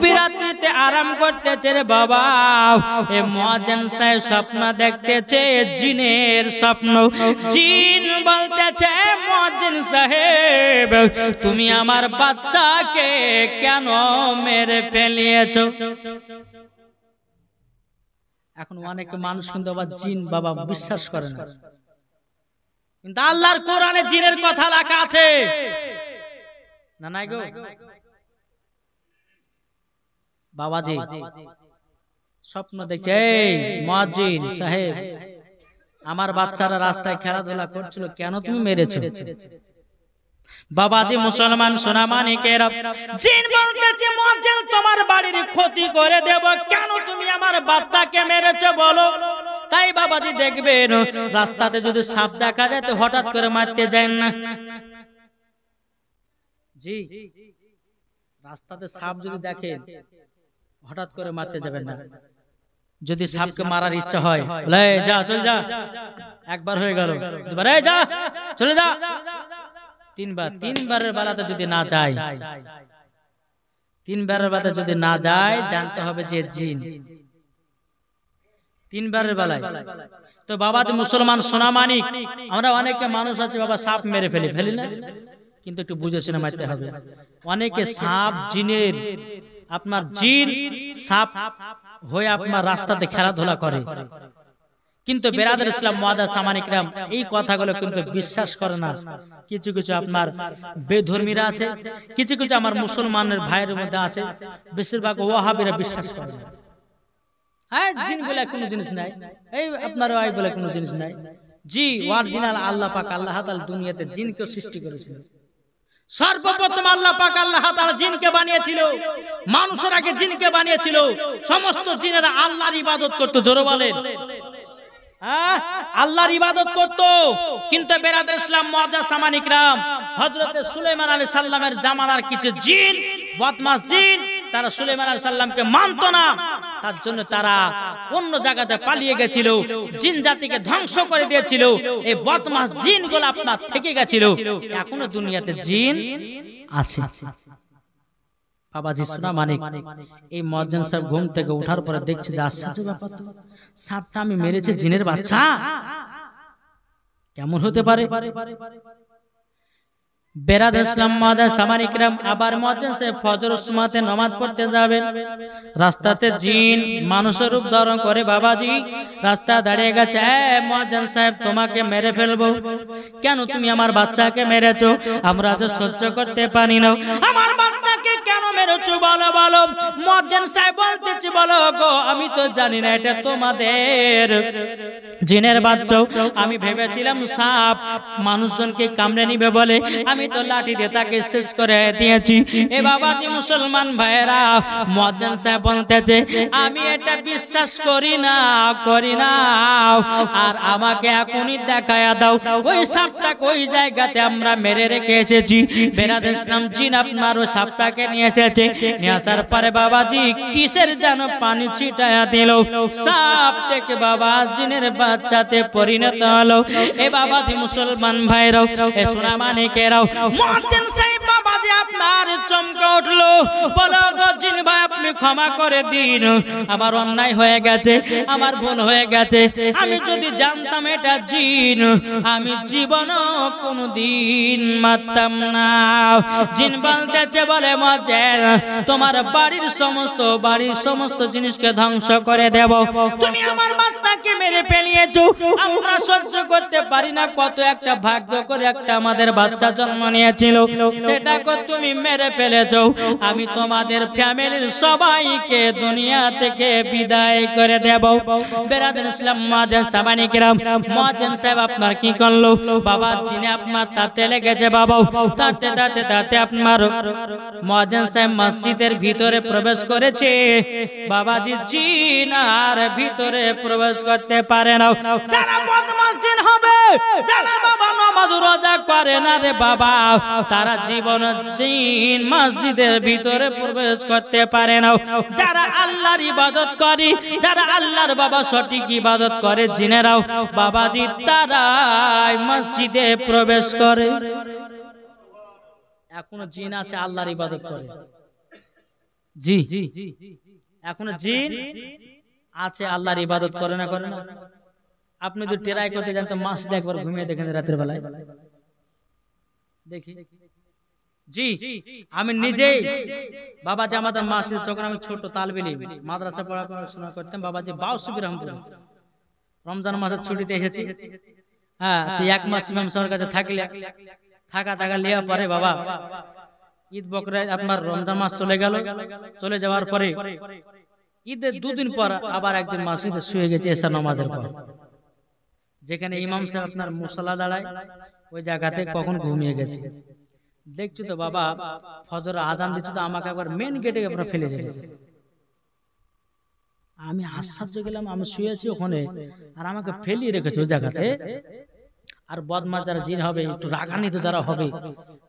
বিরাত্রিতে আরাম করতেছে রে বাবা, এ মুয়াজ্জিন সাহেব স্বপ্ন দেখতেছে জিনের স্বপ্ন। জিন বলতেছে মুয়াজ্জিন সাহেব তুমি আমার বাচ্চাকে কেন মেরে ফেলিয়েছো? এখন অনেক মানুষ কিন্তু আবার জিন বাবা বিশ্বাস করে না, কিন্তু আল্লাহর কোরআনে জিনের কথা লেখা আছে না নাই গো বাবাজি? স্বপ্ন দেখছে এই মুয়াজ্জিন সাহেব আমার বাচ্চারা রাস্তায় খেলাধুলা করছিল, কেন তুমি মেরেছো? বাবাজি মুসলমান সোনা মানিকেরা, জিন বলতেছে মুয়াজ্জিন তোমার বাড়ির ক্ষতি করে দেব, কেন তুমি আমার বাচ্চাকে মেরেছো বলো? তাই বাবাজি দেখবেন রাস্তাতে যদি সাপ দেখা যায় তো হঠাৎ করে মারতে যায় না। জি, রাস্তাতে সাপ যদি দেখেন হঠাৎ করে মারতে যাবেন না। যদি সাপকে মারার ইচ্ছা হয় যা চল যা, একবার হয়ে গেল, দুবার যা চলে যা, তিনবারের বেলাতে যদি না যায়, তিনবারের বেলাতে যদি না যায় জানতে হবে যে জিন। তিনবারের বেলায় তো বাবা মুসলমান সোনা মানিক, আমরা অনেকে মানুষ আছে বাবা সাপ মেরে ফেলি না, কিন্তু একটু বুঝে শুনে মারতে হবে। অনেকে সাপ জিনের, আপনার জিন সাপ হয়ে আপনার রাস্তাতে খেলাধুলা করে, কিন্তু বেরাদার ইসলাম মুআদ্দাস সামানিকরাম এই কথাগুলো কিন্তু বিশ্বাস করে না। কিছু কিছু আপনার বেধর্মীরা আছে, কিছু কিছু আমার মুসলমানের ভাইয়ের মধ্যে আছে, বেশিরভাগ ওয়াহাবিরা বিশ্বাস করে না। হ্যাঁ জিন বলে কোনো জিনিস নাই, এই আপনার ওই বলে কোনো জিনিস নাই। জি অরিজিনাল আল্লাহ পাক আল্লাহ তাআলা দুনিয়াতে জিনকে সৃষ্টি করেছিলেন। সর্বপ্রথম আল্লাহ পাক আল্লাহ তাআলা জিনকে বানিয়েছিল, মানুষের আগে জিনকে বানিয়েছিল। সমস্ত জিনেরা আল্লাহর ইবাদত করত, জোরে বলেন আল্লাহর ইবাদত করত। কিন্তু বেরাদার ইসলাম মুআদ্দাস সামানিকরাম, হযরত সুলাইমান আলাইহিস সালামের জামানার কিছু জিন, বদমাশ জিন, তারা সুলাইমান আলাইহিস সালামকে মানত না, তার জন্য তারা অন্য জায়গাতে পালিয়ে গেছিল, জিন জাতিকে ধ্বংস করে দিয়েছিল। এই বদমাশ জিনগুলো আপনার থেকে গেছিল, এখনো দুনিয়াতে জিন আছে। বাবাজি সোনা মানিক, এই মুয়াজ্জিন সাহেব ঘুম থেকে ওঠার পরে দেখছে যে আশ্চর্য ব্যাপার তো, সাপটা আমি মেরেছি জিনের বাচ্চা, কেমন হতে পারে? বেরাদার ইসলাম মুআদ্দাস সামানিকরাম, আবার মুয়াজ্জিন সাহেব ফজরের সময়তে নামাজ পড়তে যাবেন, রাস্তাতে জিন মানুষের রূপ ধারণ করে বাবাজি রাস্তা দাঁড়িয়ে গেছে। মুয়াজ্জিন সাহেব তোমাকে মেরে ফেলবো, কেন তুমি আমার বাচ্চাকে মেরেছো? আমরা তো সহ্য করতে পারি না, আমার বাচ্চাকে কেন মেরেছো বলো বলো। মুয়াজ্জিন সাহেব বলতেছে বলো গো আমি তো জানি না এটা তোমাদের জিনের বাচ্চা, আমি ভেবেছিলাম সাপ মানুষজনকে কামড়ে নিবে বলে আমি তো লাঠি দিয়ে তাকে শেষ করে দিয়েছি। এ বাবাজি মুসলমান ভাইরা, মুয়াজ্জিন সাহেব বলতেছে আমি এটা বিশ্বাস করি না আর আমাকে এখনই দেখায়া দাও ওই সাপটাকে, ওই জায়গাতে আমরা মেরে রেখে এসেছি। বেরাদার ইসলাম জিন আপনার ওই সাপটাকে নিয়ে এসেছে, নিয়ে আসার পরে বাবাজি কিসের যেন পানি ছিটায়া দিল, সাপ থেকে বাবা জিনের বাচ্চাতে পরিণত হলো। এ বাবাজি মুসলমান ভাইরাও, এ সোনা মানিকেরাও, মুয়াজ্জিন সাহেব বাবাজি আপনার চমকে উঠলো, বলো গো জিন ভাই আপনি ক্ষমা করে দিন, আমার অন্যায় হয়ে গেছে, আমার ভুল হয়ে গেছে, আমি যদি জানতাম এটা জিন আমি জীবনও কোনোদিন মারতাম না। জিন বলতেছে বলে মুয়াজ্জিন তোমার বাড়ির সমস্ত জিনিসকে ধ্বংস করে দেব, তুমি আমার বাচ্চাকে মেরে ফেলিয়েছো, আমরা সহ্য করতে পারি না, কত একটা ভাগ্য করে একটা আমাদের বাচ্চা জন্ম নিয়েছিল, সেটাকে তুমি মেরে ফেলেছো, আমি তোমাদের ফ্যামিলির সবাইকে দুনিয়া থেকে বিদায় করে দেব। বেরাদার ইসলাম মুআদ্দাস সামানিকরাম, মুয়াজ্জিন সাহেব আপনার কি করলো বাবা জিনে আপনার তাতে লেগেছে বাবা, তাতে আপনার মুয়াজ্জিন সাহেব মসজিদের ভিতরে প্রবেশ করেছে, বাবাজি জিন আর ভিতরে প্রবেশ করতে পারে না। যারা বদমাশ জিন হবে, যারা বাবা নামাজ রোজা করে না রে বাবা, তারা জীবন জিন মসজিদের ভিতরে প্রবেশ করতে পারে না। যারা আল্লাহর ইবাদত করে, যারা আল্লাহর বাবা সঠিক ইবাদত করে জিনেরাও বাবাজি তারাই মসজিদে প্রবেশ করে। এখনো জিন আছে আল্লাহর ইবাদত করে, জি এখনো জিন আছে, আল্লাহর ইবাদত করে না করে না? আপনি যদি ট্রাই করতে যান তো মাস একবার ঘুমিয়ে দেখেন রাতের বেলায়, দেখি। জি আমি নিজেই বাবাজি আমাদের মাসে তখন আমি ছোট তালবে ইলম মাদ্রাসা পড়াশোনা করতাম, বাবাজি বাউসুবি রহমতুল্লাহ রমজান মাসের ছুটিতে এসেছি। হ্যাঁ তো এক মাস ইমাম সাহেবের কাছে থাকলে থাকা লিয়া পরে বাবা ঈদ বকরা আপনার রমজান মাস চলে গেল, চলে যাওয়ার পরে ঈদের দুদিন পর আবার একদিন মসজিদে শুয়ে গেছে এশার নামাজের পর, যেখানে ইমাম সাহেব আপনার মুসাল্লা দাঁড়ায় ওই জায়গাতে কখন ঘুমিয়ে গেছে। দেখছি তো বাবা ফজর আজান দিচ্ছে তো আমাকে একবার মেন গেটে আপনার ফেলে রেখেছে। আমি আশ্চর্য গেলাম, আমি শুয়েছি ওখানে আর আমাকে ফেলিয়ে রেখেছে ওই জায়গাতে। আর বদমাশ যারা জিন হবে একটু রাগান্বিত যারা হবে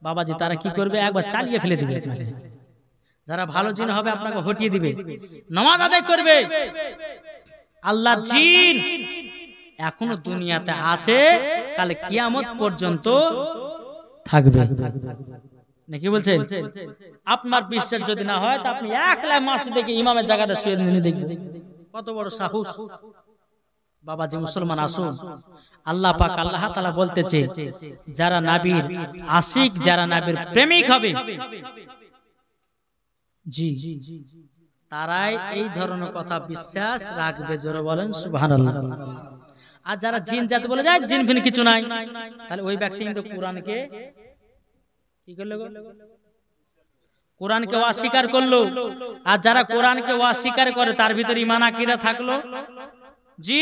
বাবাজি তারা কি করবে, একবার চালিয়ে ফেলে দিবে আপনাকে। যারা ভালো জিন হবে আপনাকে হটিয়ে দিবে, নামাজ আদায় করবে। আল্লাহ জিন এখনো দুনিয়াতে আছে, কালে কিয়ামত পর্যন্ত থাকবে নাকি বলছেন? আপনার বিশ্বাস যদি না হয় তা আপনি একলা মসজিদে গিয়ে ইমামের জায়গাটা শুয়ে নিয়ে দেখবেন কত বড় সাহস। বাবাজি মুসলমান আসুন, আল্লাহ পাক আল্লাহ তাআলা বলতেছে যারা নবীর আশিক, যারা নবীর প্রেমিক হবে জি তারাই এই ধরনের কথা বিশ্বাস রাখবে। জোরে বলেন সুবহানাল্লাহ। আর যারা জিন জাতি বলে যায় জিন ফিন কিছু নাই, তাহলে ওই ব্যক্তি কিন্তু কোরআনকে কি করলো, কোরআনকে অস্বীকার করলো। আর যারা কোরআনকে অস্বীকার করে তার ভিতরে ঈমান আকীদা থাকলো জি,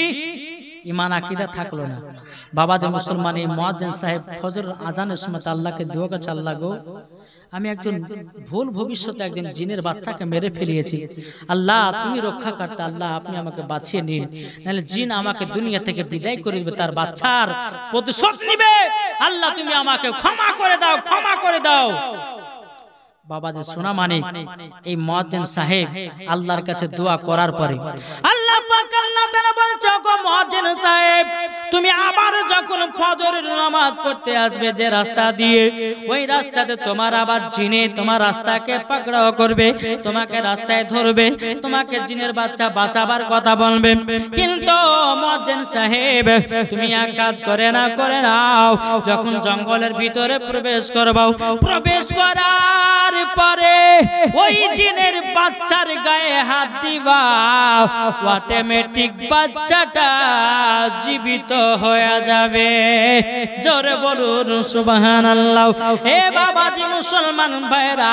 ঈমান আকীদা থাকলো না। বাবা যে মুসলমান এই মুয়াজ্জিন সাহেব ফজর আজানের সময় আল্লাহকে দোয়া করছে, আল্লাহ গো আমি একজন ভুল ভবিষ্যতে একজন জিনের বাচ্চাকে মেরে ফেলিয়েছি, আল্লাহ তুমি রক্ষা করতে, আল্লাহ আপনি আমাকে বাঁচিয়ে নিন, নাহলে জিন আমাকে দুনিয়া থেকে বিদায় করে দিবে, তার বাচ্চার প্রতিশোধ নিবে, আল্লাহ তুমি আমাকে ক্ষমা করে দাও, ক্ষমা করে দাও। বাবা যে সোনা মানিক এই মুয়াজ্জিন সাহেব আল্লাহর কাছে দোয়া করার পরে আল্লাহ পাক আল্লাহ তাআলা বলছে গো মুয়াজ্জিন সাহেব তুমি আবার যখন ফজরের নামাজ পড়তে আসবে যে রাস্তা দিয়ে, ওই রাস্তাতে তোমার আবার জিনে তোমার রাস্তাকে পাকড়াও করবে, তোমাকে রাস্তায় ধরবে, তোমাকে জিনের বাচ্চা বাঁচাবার কথা বলবে। কিন্তু মুয়াজ্জিন সাহেব তুমি এক কাজ করে নাও, যখন জঙ্গলের ভিতরে প্রবেশ করবে, প্রবেশ করার পরে ওই জিনের বাচ্চার গায়ে হাত দিবা, অটোমেটিক বাচ্চাটা জীবিত হয়ে যাবে। জোরে বলুন সুবহানাল্লাহ। হে বাবাজি মুসলমান ভাইরা,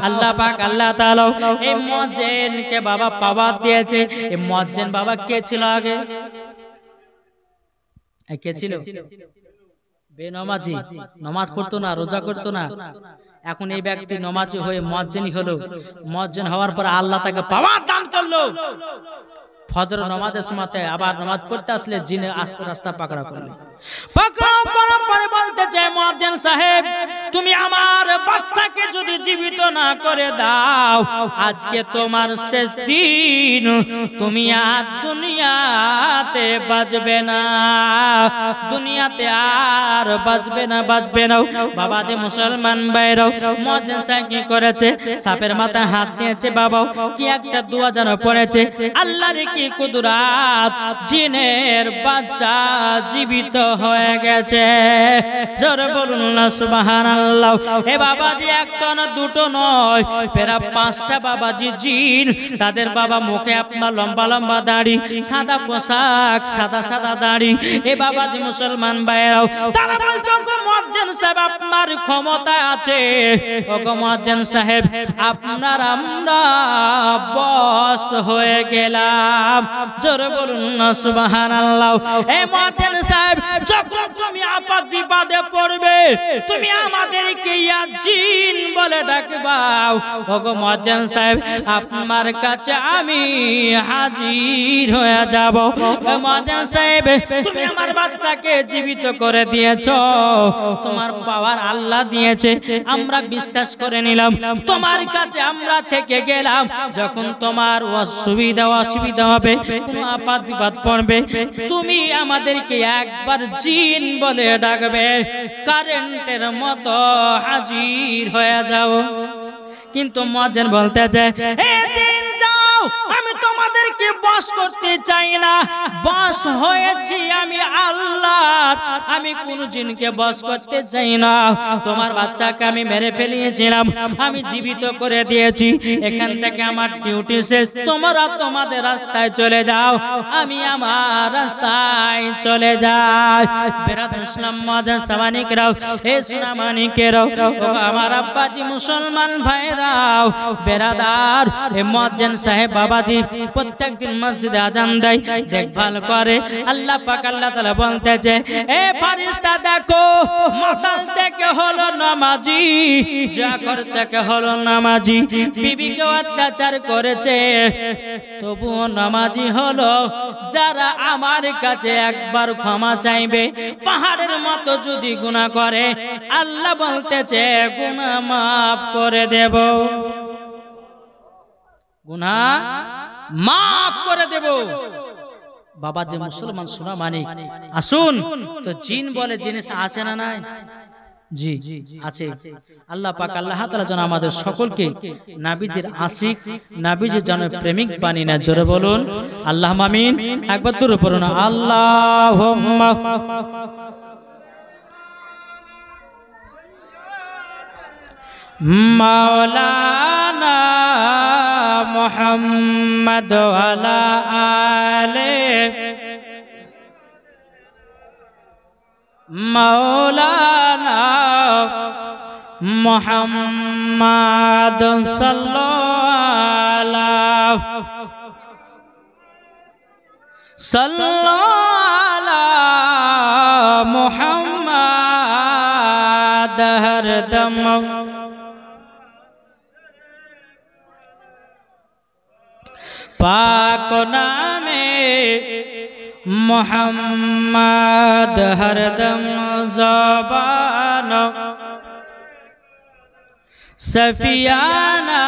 আল্লাহ পাক আল্লাহ তাআলা এই মুয়াজ্জিনকে বাবা পাওয়ার দিয়েছে। এই মুয়াজ্জিন বাবা কে ছিল আগে? কে ছিল? বেনামাজি, নামাজ পড়তো না, রোজা করতো না। এখন এই ব্যক্তি নামাজি হয়ে মুয়াজ্জিন হলো, মুয়াজ্জিন হওয়ার পর আল্লাহ তাকে পাওয়ার দান করলো। ফজর নামাজের সময়তে আবার নামাজ পড়তে আসলে জিনে আস্তে রাস্তা পাকড়াও করলো, পাকড়াও করার পরে বলতে চায় মুয়াজ্জিন সাহেব তুমি আমার বাচ্চাকে যদি জীবিত না করে দাও, আজকে তোমার শেষ দিন, তুমি আর দুনিয়াতে বাঁচবে না, দুনিয়াতে আর বাঁচবে না। বাবা যে মুসলমান ভাইরাও মুয়াজ্জিন সাহেব কি করেছে, সাপের মাথায় হাত দিয়েছে, বাবা কি একটা দোয়া যেন পড়েছে, আল্লাহর কি কুদরত, জিনের বাচ্চা জীবিত হয়ে গেছে। জোরে বলুন না সুবহানাল্লাহ। এ বাবাজি একটা না দুটো নয়, প্রায় 5টা বাবাজি জিন, তাদের বাবা মুখে আপনার লম্বা লম্বা দাড়ি, সাদা পোশাক, সাদা দাড়ি। এ বাবাজি মুসলমান ভাইরাও তারা বলছে গো মুয়াজ্জিন সাহেব আপনার ক্ষমতা আছে, ও গো মুয়াজ্জিন সাহেব আপনার আমরা বশ হয়ে গেলাম। জোরে বলুন না সুবহানাল্লাহ। এই মুয়াজ্জিন সাহেব যখন তুমি আপদ বিপদে পড়বে তুমি আমাদেরকে ইয়া জিন বলে ডাকবাও, ওগো মুয়াজ্জিন সাহেব আপনার কাছে আমি হাজির হয়ে যাব। মুয়াজ্জিন সাহেব তুমি আমার বাচ্চাকে জীবিত করে দিয়েছো, তোমার পাওয়ার আল্লাহ দিয়েছে, আমরা বিশ্বাস করে নিলাম, তোমার কাছে আমরা থেকে গেলাম, যখন তোমার অসুবিধা হবে, কোনো আপদ বিপদ পড়বে, তুমি আমাদেরকে একবার জিন বলে ডাকবে, কারেন্টের মতো হাজির হয়ে যাও। কিন্তু মুয়াজ্জিন বলতেছে, এ জিন যাও, আমি তোমাদেরকে বশ করতে চাই না, বশ হয়েছি আমি আল্লাহ, আমি কোন জিনকে বশ করতে চাই না। তোমার বাচ্চাকে আমি মেরে ফেলিয়েছিলাম, আমি জীবিত করে দিয়েছি, এখান থেকে আমার ডিউটি শেষ, তোমরা তোমাদের রাস্তায় চলে যাও, আমি আমার রাস্তায় চলে যাই। বেরাদর ইসলাম মুয়াজ্জিন সামানিকরাও, এ সোনামানিকেরাও, ও আমার আব্বাজি মুসলমান ভাইরাও, বেরাদার, এ মুয়াজ্জিন সাহেব বাবাজি প্রত্যেকদিন মসজিদে আজান দেয়, দেখভাল করে। আল্লাহ পাক আল্লাহ তাআলা বলতেছে, এ ফেরেশতা দেখো, মাতাল থেকে হলো নামাজি, জাকর থেকে হলো নামাজি, বিবিকে অত্যাচার করেছে তবুও নামাজি হলো। যারা আমার কাছে একবার ক্ষমা চাইবে, পাহাড়ের মতো যদি গুনাহ করে, আল্লাহ বলতেছে গুনাহ মাফ করে দেব, গুনাহ মাফ করে দেব। বাবা যে মুসলমান শোনা মানিক, আসুন তো জিন বলে জিনিস আছে না নাই? জি আছে। আল্লাহ পাক আল্লাহ তাআলা যেন আমাদের সকলকে নবীজির আশিক, নবীজির যেন প্রেমিক বানিয়ে নেয়। জোরে বলুন আল্লাহুম্মা আমিন। একবার দূরে পড়ুন আল্লাহুম্মা। মাওলানা মুহাম্মদ ওয়ালা আলে মাওলানা মুহাম্মদ সাল্লাল্লাহু মুহাম্মদ হরদম পাক নামে মুহাম্মদ হরদম জবান সফিয়ানা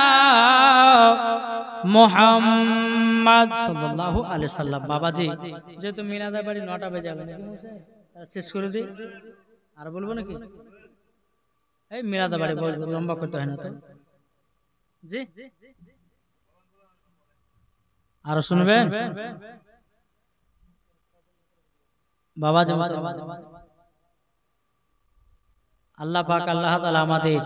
মুহাম্মদ সাল্লাল্লাহু আলাইহি সাল্লাম। বাবাজি যেহেতু মিলাদের বাড়ি 9টা বেজে যাবে নাকি তার শেষ করে দিই, আর বলবো নাকি? এই মিলাদের বাড়ি বলবো, লম্বা করতে হয় না তো। জি আরো শুনবেন বাবাজি? আল্লাহ পাক আল্লাহ তাআলা আমাদের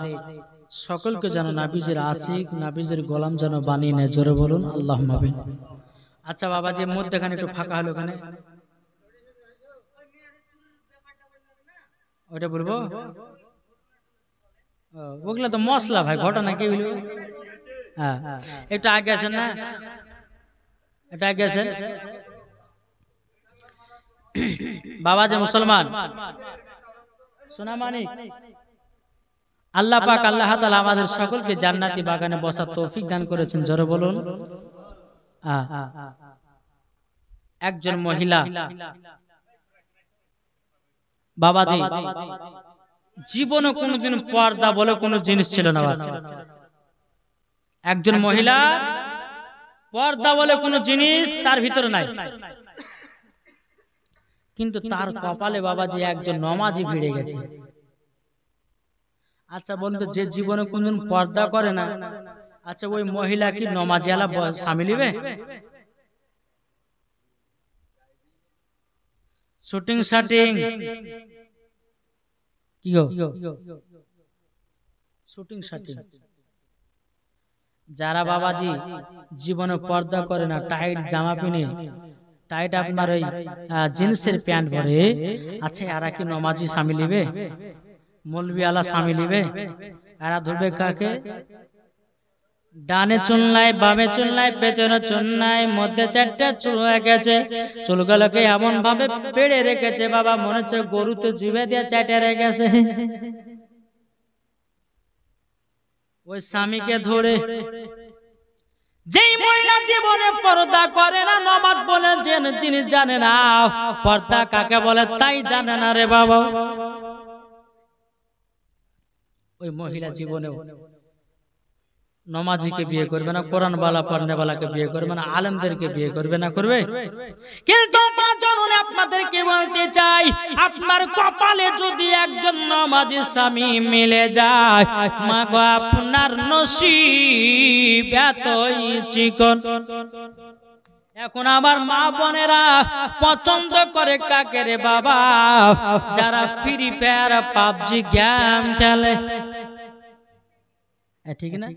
সকলকে যেন নবীজির আশিক, নবীজির গোলাম যেন বানিয়ে নেয়। জোরে বলুন আল্লাহুম্মা আমিন। আচ্ছা বাবাজি মধ্যখানে একটু ফাঁকা হলো, ওখানে ওইটা বলবো? ওগুলা তো মশলা ভাই, ঘটনা কি হইল? হ্যাঁ একটু আগে আছেন না, এটা আগে আছেন। বাবাজি মুসলমান সোনা মানিক, আল্লাহ পাক আল্লাহ তাআলা আমাদের সকলকে জান্নাতি বাগানে বসার তৌফিক দান করেছেন। জোরে বলুন। একজন মহিলা বাবাজি জীবনে কোনোদিন পর্দা বলে কোনো জিনিস ছিল না। একজন মহিলা পর্দা বলে কোনো জিনিস তার ভিতরে নাই, কিন্তু তার কপালে বাবাজি একজন নমাজি ভিড়ে গেছে। আচ্ছা বলতো, যে জীবনে কোনদিন পর্দা করে না, আচ্ছা ওই মহিলা কি নমাজি আলা স্বামী নিবে? শুটিং শাটিং কি গো, শুটিং শাটিং যারা বাবাজি জীবনে পর্দা করে না, টাইট জামা পিনে, টাইট আপনার ওই জিন্সের প্যান্ট পরে, আচ্ছা এরা কি নমাজি স্বামী নিবে? মৌলবি আলা স্বামী নিবে? এরা ধরবে কাকে? ডানে চুল নাই, বামে চুল নাই, পেছনে চুল নাই, মধ্যে 4টা চুল হয়ে গেছে, চুলগুলোকে এমন ভাবে পেড়ে রেখেছে বাবা মনে হচ্ছে গরু তো জিভে দিয়ে চাটে রেখেছে। ওই স্বামীকে ধরে যেই মহিলা জীবনে পর্দা করে না, নামাজ বলে যে জিনিস জানে না, পর্দা কাকে বলে তাই জানে না রে বাবা, ওই মহিলা জীবনেও নমাজিকে বিয়ে করবে না, কোরআন বালা পড়নেওয়ালাকে বিয়ে করবে না, আলেমদেরকে বিয়ে করবে না, করবে? কিন্তু মা জননী আপনাদেরকে বলতে চাই, আপনার কপালে যদি একজন নমাজি স্বামী মিলে যায়, মা গো আপনার নসিব এতই চিকন। এখন আমার মা বোনেরা পছন্দ করে কাকে রে বাবা? যারা ফ্রি ফায়ার পাবজি গেম খেলে, ঠিক না?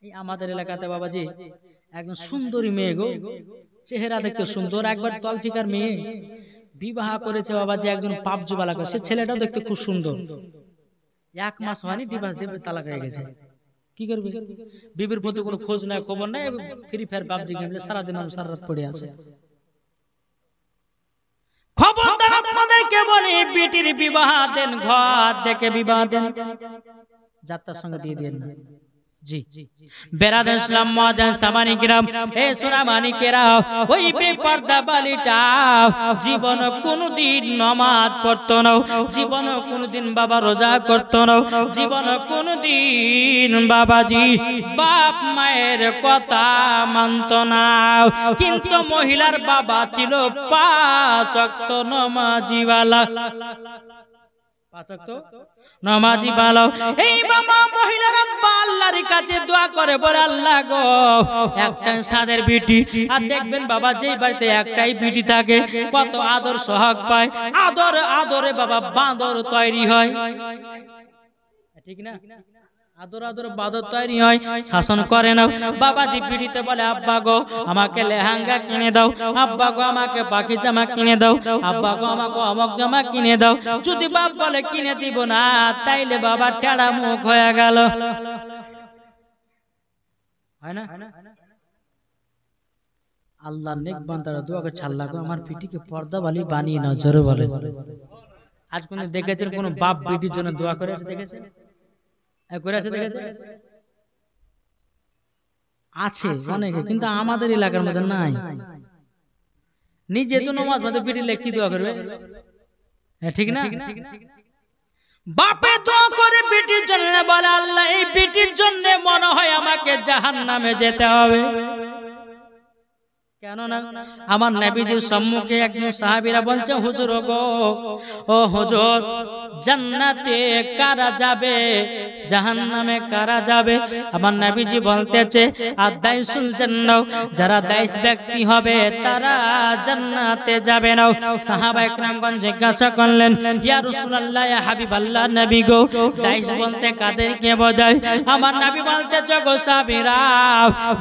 এই আমাদের এলাকাতে বাবাজি একজন সুন্দরী মেয়ে গো, চেহারা দেখতে সুন্দর, একবার তলফিকার মেয়ে বিবাহ করেছে বাবাজি একজন পাবজি বালা করে। সে ছেলেটাও দেখতে খুব সুন্দর, 1 মাস হয়নি ডিভোর্স দেবে, তালাক হয়ে গেছে। কি করবে? বিবির প্রতি কোনো খোঁজ নাই, খবর নাই, ফ্রি ফায়ার পাবজি গেম সারাদিন সারা রাত পড়ে আছে। খবরদার আপনাদেরকে বলি, বেটির বিবাহ দেন, ঘর দেখে বিবাহ দেন, যাত্রার সঙ্গে দিয়ে দেন না। জি বেরাদার ইসলাম মুআজ্জিন সামানি কিরাম, এ সোনা মানিকেরা, ওই বেপরদা বালিটা জীবন কোনদিন নামাজ পড়তো না, জীবন কোনদিন বাবা রোজা করতো না, জীবন কোনদিন বাবাজি বাপ মায়ের কথা মানতো না। কিন্তু মহিলার বাবা ছিল 5 ওয়াক্ত নামাজিওয়ালা, 5 ওয়াক্ত নামাজি ভালো। এই বাবা মহিলারা আল্লাহর কাছে দোয়া করে, বলে আল্লাহ গো একটা সাদের বিটি। আর দেখবেন বাবা যেই বাড়িতে একটাই বিটি থাকে কত আদর সোহাগ পায়, আদরে বাবা বাঁদর তৈরি হয়, ঠিক না? আদর বাদর তৈরি হয়, শাসন করে না। বাবাজি বিড়িতে বলে আব্বা গো আমাকে লেহেঙ্গা কিনে দাও, আব্বা গো আমাকে পাখি জামা কিনে দাও, আব্বা গো আমাকে অমক জামা কিনে দাও। যদি বাপ বলে কিনে দিব না, তাইলে বাবা টেড়া মুখ হয়ে গেল, হয় না? আল্লাহ নেক বান্দারা দোয়া করে, আল্লাহ গো আমার বিটিকে পর্দা বালি বানিয়ে নাও, জোরে বলে। আজ কোন দেখেছেন কোন বাপ বিটির জন্য দোয়া করেছে? দেখেছেন? আছে অনেকে, কিন্তু আমাদের এলাকার মধ্যে নাই। নিজে তো নামাজ পড়তে বিড়িলে কি দোয়া করবে? ঠিক না? বাপে দোয়া করে বিটির জন্য, বলে আল্লাহ এই বিটির জন্য মনে হয় আমাকে জাহান্নামে যেতে হবে। কেন না? আমার নবীজির সম্মুখে একজন সাহাবীরা বলছে, হুজুর গো, ও হুজুর জান্নাতে কারা যাবে, জাহান্নামে কারা যাবে? আমার নবীজি বলতেছে আদাইসুল জান্নাহ, যারা দাইস ব্যক্তি হবে তারা জান্নাতে যাবে না। সাহাবায়ে কেরামগণ জিজ্ঞাসা করলেন, ইয়া রাসূলুল্লাহ, ইয়া হাবিবাল্লাহ, নবী গো দাইস বলতে কাদেরকে বোঝায়? আমার নবী বলতেছে, গো সাহাবীরা,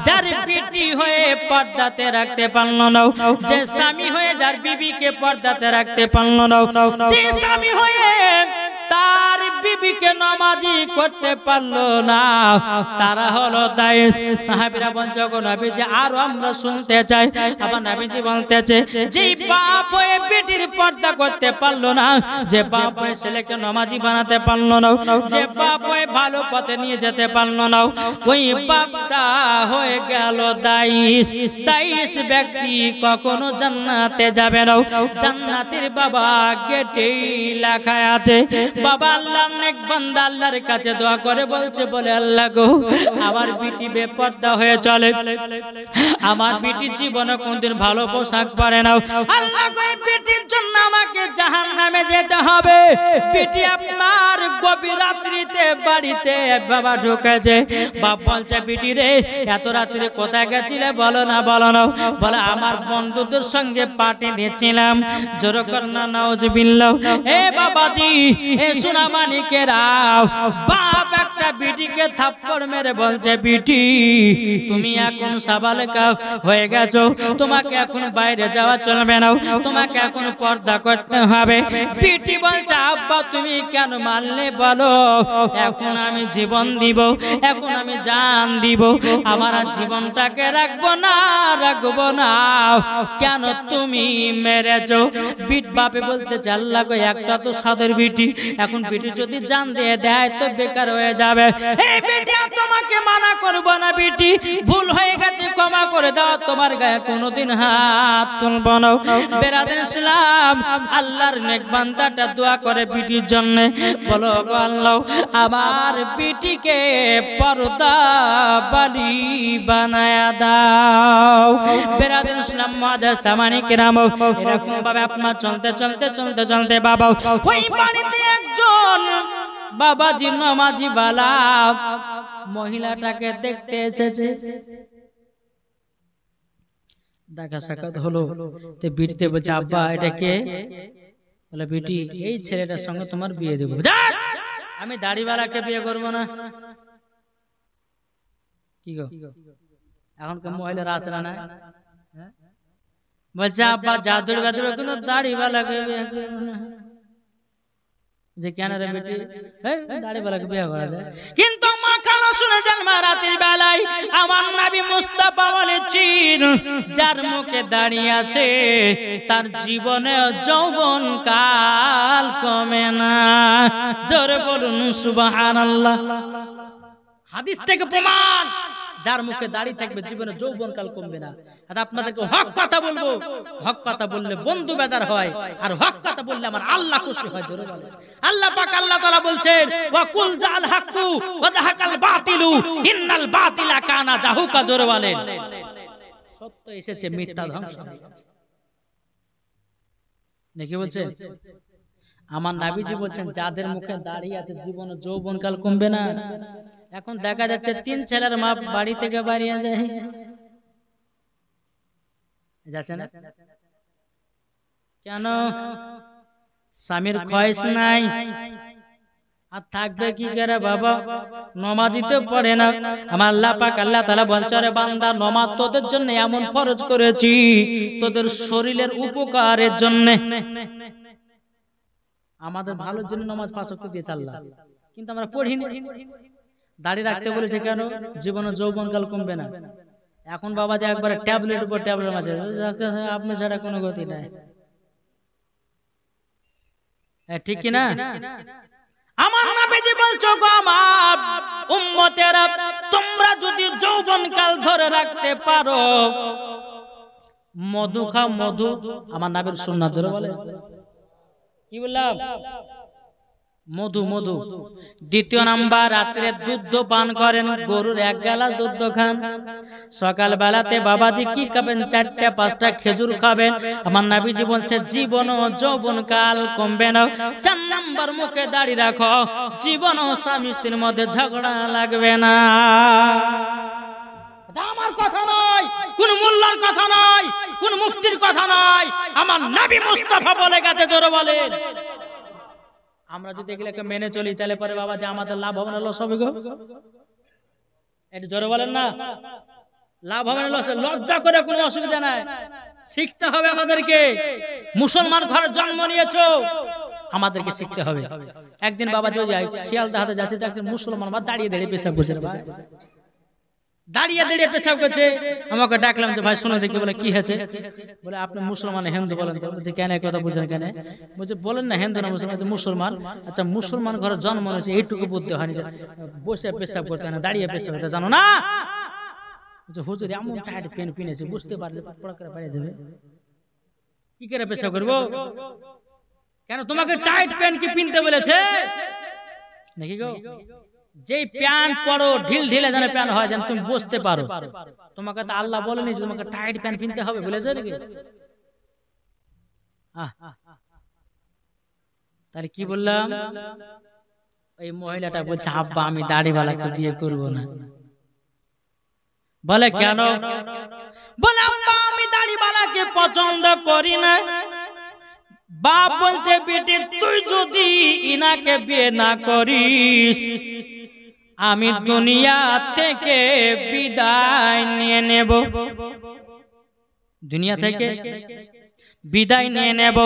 যার বিটি হয়ে পর্দাতে রাখতে পারলো না, যে স্বামী হয়ে যার বিবিকে পর্দাতে রাখতে পারলো না, যে স্বামী হয়ে তার বিবিকে নামাজি করতে পারলো না, তারা হলো দাইস। সাহাবীরা বলছে, গো নবীজি আরো আমরা শুনতে চাই। আবার নবীজি বলতেছে, যে বাপ হয়ে বেটির পর্দা করতে পারলো না, যে বাপ হয়ে ছেলেকে নামাজি বানাতে পারলো না, যে বাপ হয়ে ভালো পথে নিয়ে যেতে পারলো না, ওই বাপটা হয়ে গেল দাইস। দাইস ব্যক্তি কখনো জান্নাতে যাবে না। জান্নাতের বাবা গেটেই লেখা আছে। বাবা আল্লাহর নেক বান্দা আল্লাহর কাছে দোয়া করে বলছে, বলে আল্লাহ গো আমার বিটি বেপরদা হয়ে চলে, আমার বিটি জীবনে কোনদিন ভালো পোশাক পরে না, আল্লাহ গো এই বিটির জন্য আমাকে জাহান্নামে যেতে হবে। বিটি আপনার গভীর রাত্রিতে বাড়িতে বাবা ঢুকেছে, বাপ বলছে, বিটি রে এত রাত্রে কোথায় গেছিলে? বলো না, বলো না। বলে আমার বন্ধুদের সঙ্গে পার্টি দিচ্ছিলাম। জোরে কর না নাউজুবিল্লাহ। এ বাবাজি, এ সোনা মানিকেরা, বাপ একটা বিটিকে থাপ্পড় মেরে বলছে, বিটি তুমি এখন সাবালেকা হয়ে গেছো, তোমাকে এখন বাইরে যাওয়া চলবে না, তোমাকে এখন পর্দা করতে হবে। বিটি বলছে, আব্বা তুমি কেন মানলে বলো? এখন আমি জীবন দিব, এখন আমি জান দিব, আমার জীবনটাকে রাখবো না, রাখবো না। কেন তুমি মেরেছো? বিট বাপে বলতে, আল্লাহ গো একটা তো সাদের বিটি, এখন বিটি যদি যদি জান দিয়ে দেয় তো বেকার হয়ে যাবে। এই বেটি তোমাকে মানা করব না বেটি, ভুল হয়ে গেছে ক্ষমা করে দাও, তোমার গায়ে কোনোদিন হাত তুলব না। বেরাদার ইসলাম, আল্লাহর নেক বান্দাটা দোয়া করে বিটির জন্য, বলো গো আল্লাহ আমার বিটিকে পর্দা বালি বানায়া দাও। বেরাদার ইসলাম মুআজ্জাজ সামানি কিরাম, এরকম ভাবে আপনার চলতে চলতে চলতে চলতে বাবা ওই বাড়িতে একজন বাবাজি নামাজি বালা মহিলাটাকে দেখতে এসেছে। দেখা সাক্ষাৎ হলো, তো বিটিতে বলছে আব্বা এটা কে? বলে বিটি এই ছেলেটার সঙ্গে তোমার বিয়ে দেবো। আমি দাড়িওয়ালাকে বিয়ে করবো না। কি গো এখনকার মহিলারা আছে না? বলছে আব্বা জাদুর বাদুর কোনো দাড়িওয়ালাকে বিয়ে করবো না। যে কেন রে বেটি দাড়িওয়ালাকে বিয়ে করা যায়? কিন্তু মা খালা শুনে যান মা, রাতের বেলায় আমার নবী মুস্তাফা বলেছেন যার মুখে দাঁড়িয়ে আছে তার জীবনে যৌবন কাল কমে না। জোরে বলুন সুবহানাল্লাহ। হাদিস থেকে প্রমাণ, যার মুখে দাঁড়িয়ে থাকবে জীবনে যৌবন কাল কমবে না। আর আপনাদেরকে হক কথা বলবো, হক কথা বললে বন্ধু বেদার হয়, আর হক কথা বললে আমার আল্লাহ খুশি হয়। জোরে বলেন আল্লাহ পাক আল্লাহ তাআলা বলছেন ওয়া কুল জাল হাক্কু ওয়া যাহাকাল বাতিলু ইন্নাল বাতিলা কানা জাহুকা। জোরে বলেন সত্য এসেছে, মিথ্যা ধ্বংস হয়ে গেছে। নাকি বলছেন? আমার নবীজি বলছেন যাদের মুখে দাঁড়িয়ে আছে জীবনে যৌবন কাল কমবে না। এখন দেখা যাচ্ছে 3 ছেলের মা বাড়ি থেকে বাড়িয়ে যায় যাচ্ছে না কেন? স্বামীর খয়েস নাই, আর থাকবে কি করে বাবা? নামাজই তো পড়ে না। আমার আল্লাহ পাক আল্লাহ তাআলা বলছে রে বান্দা নামাজ তোদের জন্য এমন ফরজ করেছি তোদের শরীরের উপকারের জন্য। আমাদের ভালোর জন্য নামাজ 5 ওয়াক্ত দিয়েছে আল্লাহ, কিন্তু আমরা পড়িনি। দাড়ি রাখতে বলেছে কেন? জীবনে যৌবনকাল কমবে না। এখন বাবা যে একবারে ট্যাবলেট উপর ট্যাবলেট মাঝে আপনি ছাড়া কোনো গতি নাই। ঠিক কি না? আমার নবীজি বলছো গো আমার উম্মতেরা, তোমরা যদি যৌবনকাল ধরে রাখতে পারো মধু খাও, মধু। আমার নবীর সুন্নাত জোরে বলে কি বললাম? মধু মধু। দ্বিতীয় নাম্বার রাত্রে দুধ পান করেন, গরুর 1 গ্লাস দুধ খান। সকাল বেলাতে বাবাজি কি খাবেন? 4টা 5টা খেজুর খাবেন। আমার নবীজি বলছে জীবন ও যৌবন কাল কমবে না। 4 নাম্বার মুখে দাড়ি রাখো, জীবন ও স্বামী স্ত্রীর মধ্যে ঝগড়া লাগবে না। এটা আমার কথা নয়, কোন মোল্লার কথা নয়, কোন মুফতির কথা নয়, আমার নবী মুস্তাফা বলে গেছে। জোরে বলেন। আমরা যদি এগুলোকে মেনে চলি তাহলে পরে বাবা যে আমাদের লাভ হবে না লস হবে গো? একটু জোরে বলেন না। লাভ হবে না লস? লজ্জা করে কোনো অসুবিধা নাই, শিখতে হবে আমাদেরকে। মুসলমান ঘরে জন্ম নিয়েছো, আমাদেরকে শিখতে হবে। একদিন বাবা যে শিয়ালদা হাতে যাচ্ছে, একদিন মুসলমান মা দাঁড়িয়ে দাঁড়িয়ে পেশাব করছে, দাঁড়িয়ে দাঁড়িয়ে পেশাব করছে। আমাকে ডাকলাম যে ভাই শুনে দেখি। বলে কি হয়েছে? বলে আপনি মুসলমান হিন্দু বলেন তো? বলছে কেন কথা বুঝেন কেন? বলছে বলেন না হিন্দু না মুসলমান? মুসলমান। আচ্ছা মুসলমান ঘরে জন্ম হয়েছে এইটুকু বুদ্ধি হয়নি বসে পেশাব করতে না দাঁড়িয়ে পেশাব করতে জানো না? হুজুর এমন টাইট পেন পিনেছে, বুঝতে পারলে পড়া করে পারে যাবে। কি করে পেশাব করবো? কেন তোমাকে টাইট প্যান্ট কি পিনতে বলেছে নাকি গো? যেই প্যান্ট পরো ঢিল ঢিলে যেন প্যান্ট হয়, যেন তুমি বসতে পারো। তোমাকে তো আল্লাহ বলেনি যে তোমাকে টাইট প্যান্ট পিনতে হবে, বলেছে নাকি? তাহলে কি বললাম? ওই মহিলাটা বলছে আব্বা আমি দাড়িওয়ালাকে বিয়ে করব না। বলে কেন? বলে আব্বা আমি দাড়িওয়ালাকে পছন্দ করি না। বাপ বলছে বেটি তুই যদি ইনাকে বিয়ে না করিস আমি দুনিয়া থেকে বিদায় নিয়ে নেব। দুনিয়া থেকে বিদায় নিয়ে নেব।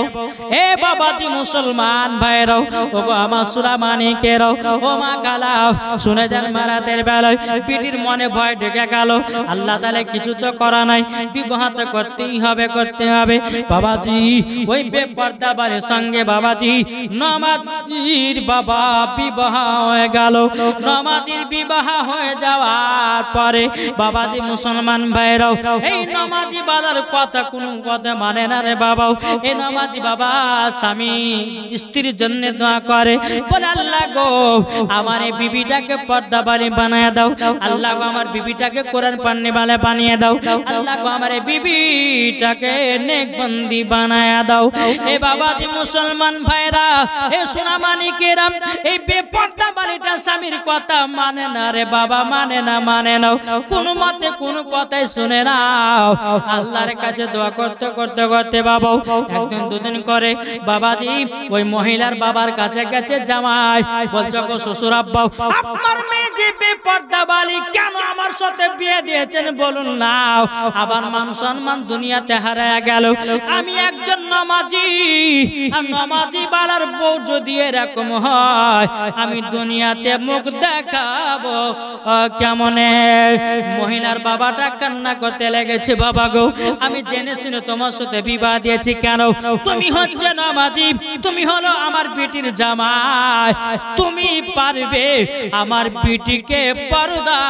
এ বাবাজি মুসলমান ভাইরাও, ও গো আমার সুরামানিকেরাও, ও মা কালাও, শুনে যান মারাতের বেলায় বিটির মনে ভয় ঢেকে গেল। আল্লাহ তাআলা কিছু তো করা নাই, বিবাহ তো করতেই হবে, করতে হবে। বাবাজি ওই বেপর্দা বাড়ির সঙ্গে বাবাজি নামাজির বাবা বিবাহ হয়ে গেল। নামাজির বিবাহ হয়ে যাওয়ার পরে বাবাজি মুসলমান ভাইরাও, এই নামাজি বাবার কথা কোনো কথা মানে না রে বাবা। এই নামাজি বাবা স্বামী স্ত্রীর জন্য দোয়া করে, বলে আল্লাহ গো আমার এই বিবিটাকে পর্দা বাড়ি বানিয়ে দাও, আল্লাহ গো আমার বিবিটাকে কোরআন পান্নি বালে বানিয়ে দাও, আল্লাহ গো আমার এই বিবিটাকে নেকবন্দি বানায় দাও। এ বাবাজি মুসলমান ভাইরা, এ সোনামানিকেরা, এই বেপর্দা বাড়িটা স্বামীর কথা মানে না রে বাবা, মানে না, মানে নাও, কোনো মতে কোনো কথাই শুনে নাও। আল্লাহর কাছে দোয়া করতে করতে করতে বাবা একদিন দুদিন করে বাবাজি ওই মহিলার বাবার কাছে গেছে। জামাই বলছে গো শ্বশুর আব্বা, আপনার মেয়ে যে বেপর্দা বালি কেন আমার সাথে বিয়ে দিয়েছেন বলুন না, আবার মান সম্মান দুনিয়াতে হারায় গেল। আমি একজন নামাজি, আর নামাজি বালার বউ যদি এরকম হয় আমি দুনিয়াতে মুখ দেখাবো কেমনে? মহিলার বাবাটা কান্না করতে লেগেছে, বাবা গো আমি জেনে শুনে তোমার সাথে বিবাহ দিয়েছি কেন? তুমি হচ্ছে নামাজি, তুমি হলো আমার বিটির জামাই, তুমি পারবে আমার বিটিকে পর্দা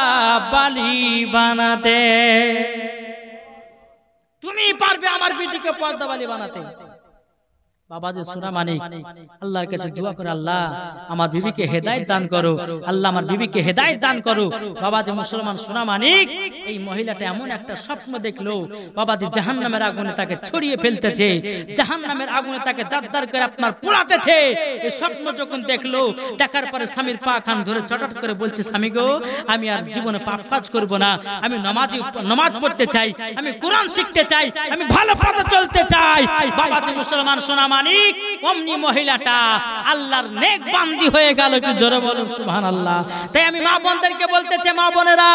বালি বানাতে? তুমি পারবে আমার বিটিকে পর্দা বালি বানাতে? বাবাজি সোনামানিক আল্লাহর কাছে দোয়া করে, আল্লাহ আমার বিবিকে হেদায়েত দান করো, আল্লাহ আমার বিবিকে হেদায়েত দান করো। বাবাজি মুসলমান সোনামানিক এই মহিলাটা এমন একটা স্বপ্ন দেখলো, বাবাজি জাহান্নামের আগুনে তাকে ছড়িয়ে ফেলতেছে, জাহান্নামের আগুনে তাকে দাঁড় করে আপনার পোড়াতেছে। এই স্বপ্ন যখন দেখলো, দেখার পরে স্বামীর পা খান ধরে চটট করে বলছে, স্বামী গো আমি আর জীবনে পাপ কাজ করব না, আমি নামাজ পড়তে চাই, আমি কোরআন শিখতে চাই, আমি ভালো পথে চলতে চাই। বাবাজি মুসলমান সোনামানিক অমনি মহিলাটা আল্লাহর নেক বান্দি হয়ে গেল। একটু জোরে বলুন সুবহানাল্লাহ। তাই আমি মা বোনদেরকে বলতে চাই, মা বোনেরা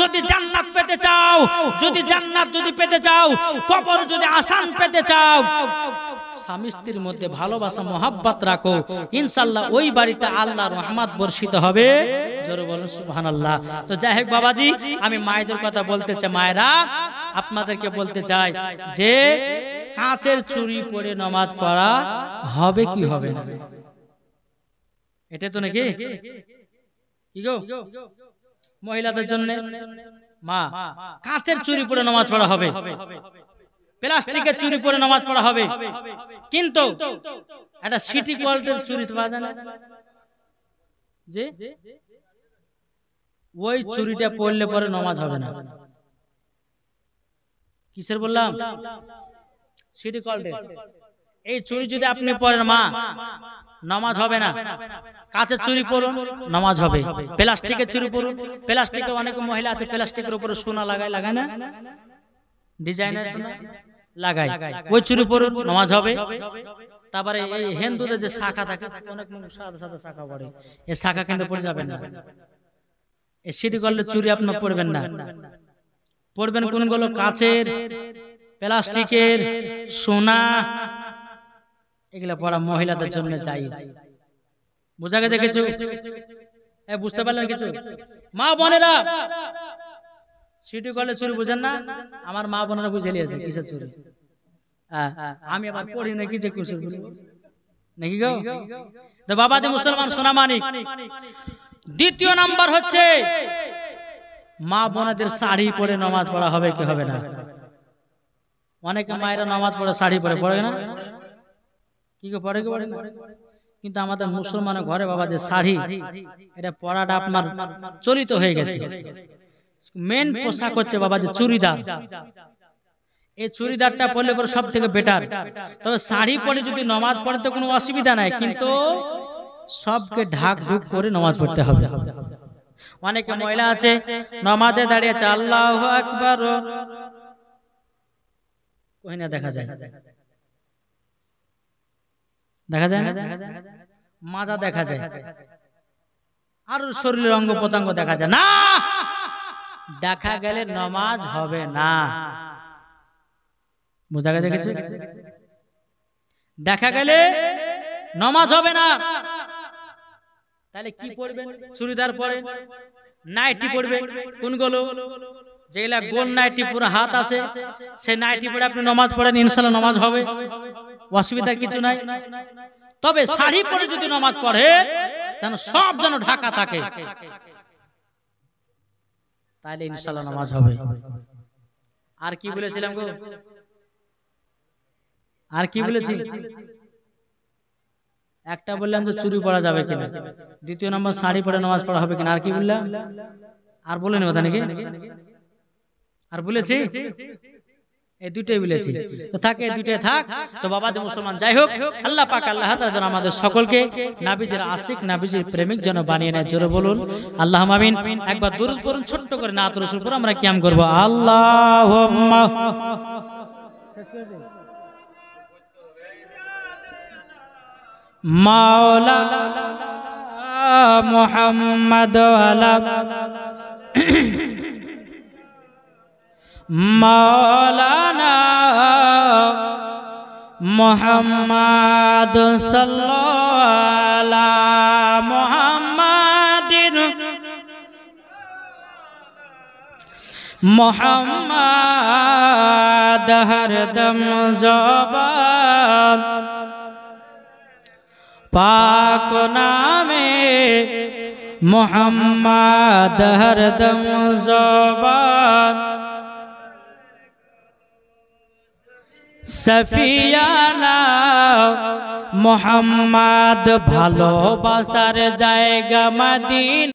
যদি জান্নাত পেতে চাও, যদি জান্নাত যদি পেতে চাও, কবর যদি আসান পেতে চাও, স্বামী স্ত্রীর মধ্যে ভালোবাসা মহাব্বত রাখো, ইনশাআল্লাহ ওই বাড়িতে আল্লাহর রহমত বর্ষিত হবে। জোরে বলুন সুবহানাল্লাহ। তো যাই হোক বাবাজি, আমি মায়েদের কথা বলতে চাই, মায়েরা আপনাদেরকে বলতে চাই যে কাঁচের চুড়ি পরে নামাজ পড়া হবে কি হবে না? এটা তো নাকি কি গো মহিলাদের জন্য মা কাঁচের চুড়ি পরে নামাজ পড়া হবে, প্লাস্টিকের চুড়ি পরে নামাজ পড়া হবে, কিন্তু একটা সিটি গোল্ডের চুড়ি পাওয়া যায় না যে ওই চুড়িটা পরলে পরে নামাজ হবে না। কিসের বললাম? সিটি গোল্ডের। এই চুড়ি যদি আপনি পরেন মা, নামাজ হবে না। কাঁচের চুড়ি পরুন, নামাজ হবে। প্লাস্টিকের চুড়ি পরুন, প্লাস্টিকে অনেক মহিলা আছে প্লাস্টিকের উপরে সোনা লাগায়, লাগায় না ডিজাইনের সোনা লাগায়, ওই চুড়ি পরুন, নামাজ হবে। তারপরে এই হিন্দুদের যে শাখা থাকে, অনেক মানুষ সাদা সাদা শাখা পড়ে, এই শাখা কিন্তু পড়ে যাবেন না। এই সিটি গোল্ডের চুড়ি আপনি পরবেন না, পরবেন কোনগুলো কাঁচের, প্লাস্টিকের, সোনা, এগুলা পড়া মহিলাদের জন্য জায়েজ। বুঝা গেছে কিছু? বুঝতে পারলেন কিছু? মা বোনেরা সিটি গোল্ডের চুরি বুঝেন না? আমার মা বোনেরা বুঝে নিয়েছে কিসের চুরি। আমি আবার পড়ি নাকি যে কুসুর নাকি গো? তো বাবাজি মুসলমান সোনামানিক, দ্বিতীয় নাম্বার হচ্ছে মা বোনেদের শাড়ি পরে নামাজ পড়া হবে কি হবে না? অনেকে মায়েরা নামাজ পড়ে শাড়ি পরে, পড়ে না কি গো? পড়ে কি পড়ে না? কিন্তু আমাদের মুসলমানের ঘরে বাবা যে শাড়ি, এটা পরাটা আপনার চলিত হয়ে গেছে। মেন পোশাক হচ্ছে বাবা যে চুড়িদার। এই চুড়িদারটা পরলে পরে সব থেকে বেটার। তবে শাড়ি পরে যদি নামাজ পড়ে তো কোনো অসুবিধা নাই, কিন্তু সবকে ঢাক ঢুক করে নামাজ পড়তে হবে। অনেকে মহিলা আছে নামাজে দাঁড়িয়েছে আল্লাহু আকবার, কই না দেখা যায়, দেখা যায় না, মাজা দেখা যায়, আর শরীরের অঙ্গ প্রত্যঙ্গ দেখা যায় না, দেখা গেলে নামাজ হবে না। বুঝা গেছে কিছু? দেখা গেলে নামাজ হবে না, তাহলে কি পড়বেন? চুড়িদার পরে, নাইটি পড়বে। কোনগুলো? যেগুলা গোল নাইটি পুরো হাত আছে, সে নাইটি পরে আপনি নামাজ পড়েন, ইনশাআল্লাহ নামাজ হবে, অসুবিধা কিছু নাই। তবে শাড়ি পরে যদি নামাজ পড়ে যেন সব যেন ঢাকা থাকে, তাহলে ইনশাআল্লাহ নামাজ হবে। আর কি বলেছিলাম গো? আর কি বলেছি? একটা বললাম যে চুরি পরা যাবে কিনা, দ্বিতীয় নম্বর শাড়ি পরে নামাজ পড়া হবে কিনা, আর কি বললাম? আর বলেনি কথা নাকি? আর বলেছি? এই দুটোই বলেছি। তো থাকে, দুটোই থাক। তো বাবা যে মুসলমান, যাই হোক, আল্লাহ পাক আল্লাহ তাআলা যেন আমাদের সকলকে নবীজির আশিক, নবীজির প্রেমিক যেন বানিয়ে নেয়। জোরে বলুন আল্লাহুম্মা আমিন। একবার দরুদ পড়ুন ছোট্ট করে, নাত রাসূল পড়ে আমরা কিয়াম করব। আল্লাহুম্মা মাওলা মুহাম্মদ আলা মাওলানা মুহাম্মদ সাল্লাল্লাহু আলা মুহাম্মাদিন মুহাম্মদ হরদম জবান पाक नामे मोहम्मद हरदम ज़बान सफियाना मोहम्मद भालोबासार जाएगा मदीना।